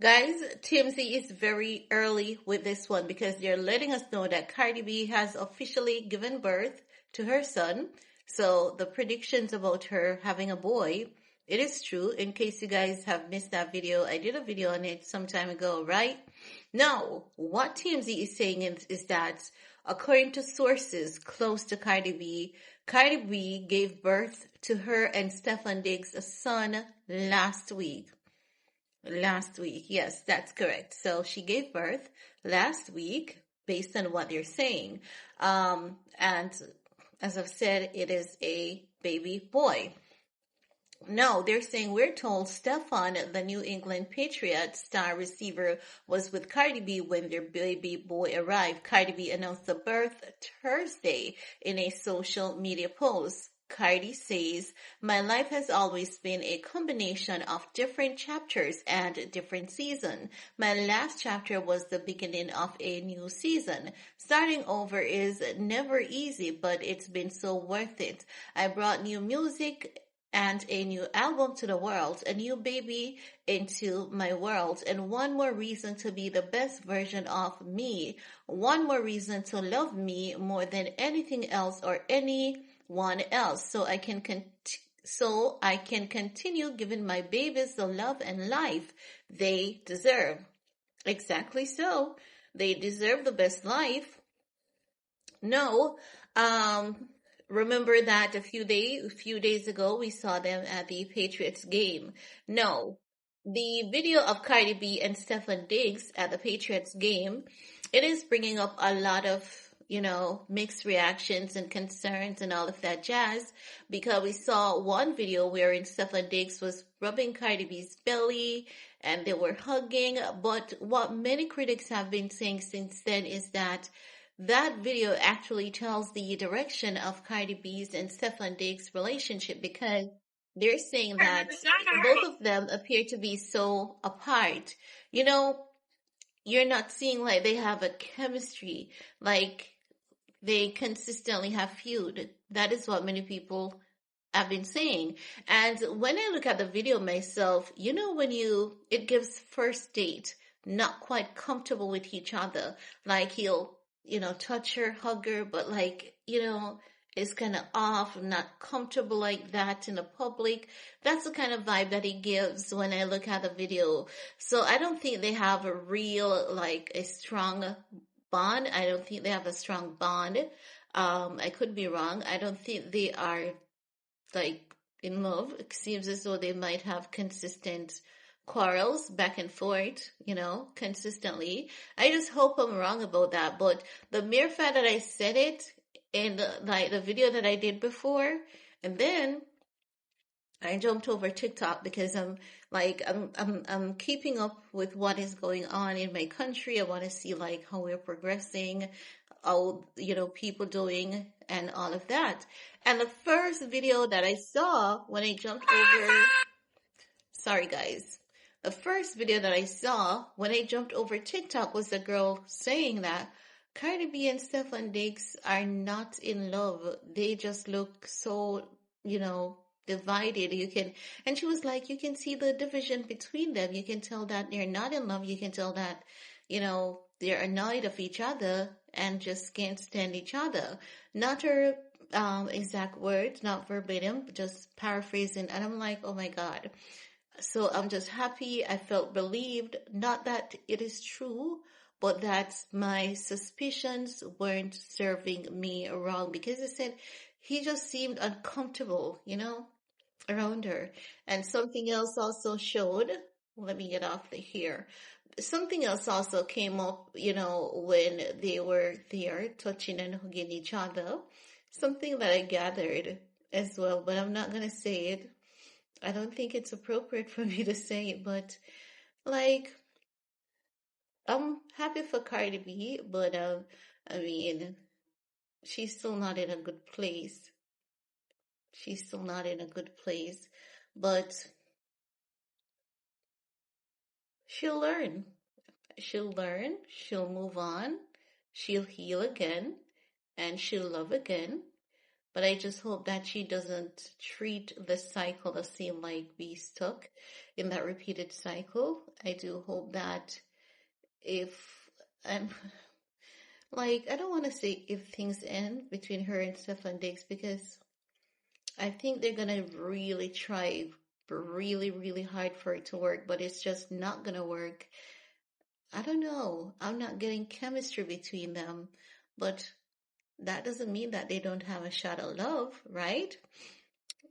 Guys, TMZ is very early with this one because they're letting us know that Cardi B has officially given birth to her son. So the predictions about her having a boy, it is true. In case you guys have missed that video, I did a video on it some time ago, right? Now, what TMZ is saying is that according to sources close to Cardi B gave birth to her and Stefan Diggs a son last week. Last week, yes, that's correct. So she gave birth last week, based on what they're saying. And as I've said, it is a baby boy. No, they're saying we're told Stefan, the New England Patriot star receiver, was with Cardi B when their baby boy arrived. Cardi B announced the birth Thursday in a social media post. Cardi says, "My life has always been a combination of different chapters and different seasons. My last chapter was the beginning of a new season. Starting over is never easy, but it's been so worth it. I brought new music and a new album to the world, a new baby into my world, and one more reason to be the best version of me, one more reason to love me more than anything else or anyone else, so I can continue giving my babies the love and life they deserve." Exactly so. They deserve the best life. No, remember that a few days ago we saw them at the Patriots game. No, the video of Cardi B and Stefan Diggs at the Patriots game, it is bringing up a lot of, mixed reactions and concerns and all of that jazz because we saw one video wherein Stefan Diggs was rubbing Cardi B's belly and they were hugging. But what many critics have been saying since then is that that video actually tells the direction of Cardi B's and Stefan Diggs' relationship because they're saying that both of them appear to be so apart. You know, you're not seeing like they have a chemistry, like they consistently have feud. That is what many people have been saying. And when I look at the video myself, it gives first date, not quite comfortable with each other. Like he'll, touch her, hug her, but like, it's kind of off, not comfortable like that in the public. That's the kind of vibe that he gives when I look at the video. So I don't think they have a real, like a strong bond. I don't think they have a strong bond. I could be wrong. I don't think they are like in love. It seems as though they might have consistent quarrels back and forth, consistently. I just hope I'm wrong about that. But the mere fact that I said it in the video that I did before, and then I jumped over TikTok because I'm keeping up with what is going on in my country. I want to see like how we're progressing, how people doing and all of that. And the first video that I saw when I jumped over, sorry guys. The first video that I saw when I jumped over TikTok was a girl saying that Cardi B and Stefan Diggs are not in love. They just look so, divided. And she was like, you can see the division between them. You can tell that they're not in love. You can tell that, they're annoyed of each other and just can't stand each other. Not her exact words, not verbatim, just paraphrasing. And I'm like, oh my God. So I'm just happy. I felt relieved. Not that it is true, but that my suspicions weren't serving me wrong because I said he just seemed uncomfortable, around her. And something else also showed. Let me get off here. Something else also came up, when they were there touching and hugging each other. Something that I gathered as well, but I'm not going to say it. I don't think it's appropriate for me to say it, but like, I'm happy for Cardi B, but I mean, she's still not in a good place. She's still not in a good place, but she'll learn. She'll learn, she'll move on, she'll heal again, and she'll love again. But I just hope that she doesn't treat the cycle the same, like be stuck in that repeated cycle. I do hope that if, and like, I don't want to say if things end between her and Stefan Diggs, because I think they're gonna really try really, really hard for it to work, but it's just not gonna work. I don't know. I'm not getting chemistry between them, but that doesn't mean that they don't have a shot of love, right?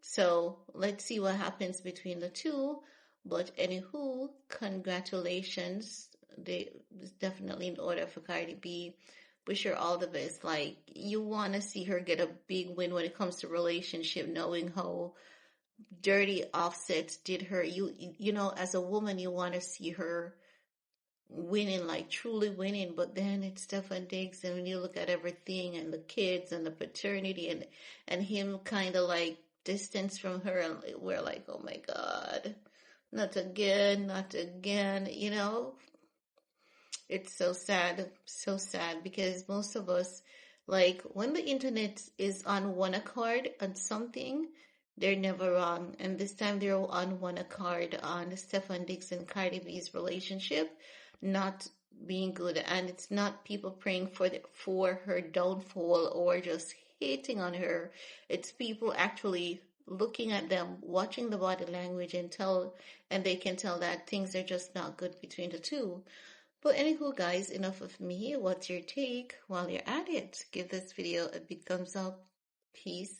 So let's see what happens between the two. But anywho, congratulations. They it's definitely in order for Cardi B. Wish her all the best. Like you want to see her get a big win when it comes to relationship, knowing how dirty Offset did her. You know, as a woman, you want to see her winning, like truly winning. But then it's Stefan Diggs, and when you look at everything and the kids and the paternity and him kind of like distance from her, and we're like, oh my God, not again, not again. You know, it's so sad because most of us, like when the internet is on one accord on something, they're never wrong. And this time they're on one accord on Stefan Diggs and Cardi B's relationship not being good. And it's not people praying for her downfall or just hating on her. It's people actually looking at them, watching the body language and they can tell that things are just not good between the two. But anywho, guys, enough of me. What's your take? While you're at it, give this video a big thumbs up. Peace.